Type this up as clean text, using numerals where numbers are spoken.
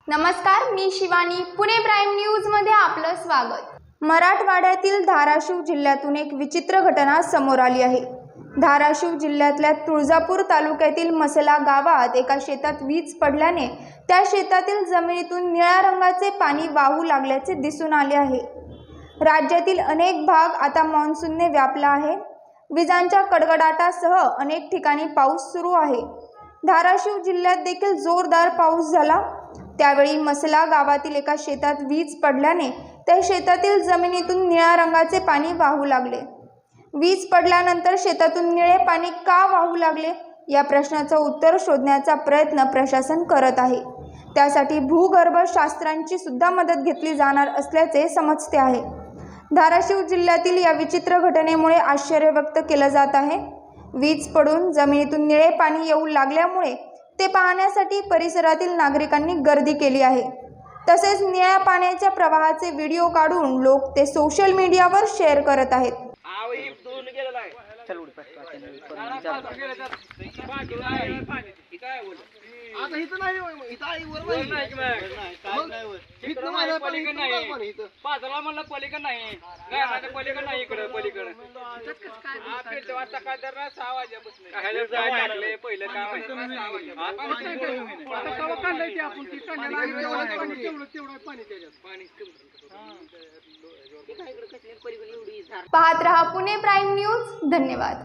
नमस्कार, मी Shivani. Pune prime news मध्ये आपलं स्वागत. मराठवाड्यातील धाराशिव जिल्ह्यातून एक विचित्र घटना समोर आली आहे. धाराशिव जिल्ह्यातल्या तुळजापूर तालुक्यातील मसला गावात एका शेतात वीज पडल्याने त्या शेतातील जमिनीतून निळ्या रंगाचे पाणी वाहू लागल्याचे दिसून आले आहे. राज्यातील अनेक भाग आता मान्सूनने व्यापला आहे. विजांच्या कडकडाटासह अनेक ठिकाणी पाऊस सुरू आहे. धाराशिव जिल्ह्यात देखील जोरदार पाऊस झाला. त्यावेळी मसला गावातील एका शेतात वीज पडल्याने त्या शेतातील जमिनीतून निळ्या रंगाचे पाणी वाहू लागले. वीज पडल्यानंतर शेतातून निळे पाणी का वाहू लागले या प्रश्नाचं उत्तर शोधण्याचा प्रयत्न प्रशासन करत आहे. त्यासाठी भूगर्भशास्त्रांची सुद्धा मदत घेतली जाणार असल्याचे समजते आहे. धाराशिव जिल्ह्यातील या विचित्र घटनेमुळे आश्चर्य व्यक्त केलं जात आहे. वीज पडून जमिनीतून निळे पाणी येऊ लागल्यामुळे ते पाहण्यासाठी परिसरातील नागरिकांनी गर्दी केली आहे. तसेच निळ्या पाण्याच्या प्रवाहाचे व्हिडिओ काढून लोक ते सोशल मीडियावर शेअर करत आहेत. आता इथं नाही इथं आई वर नाही पाचला म्हणलं पलीकडे नाही गायनाच्या पलीकडे नाही इकडे पलीकडे सकाळ तर 6 वाजल्यापासून काय टाकले पहिलं काय पाहत रहा पुणे प्राईम न्यूज. धन्यवाद.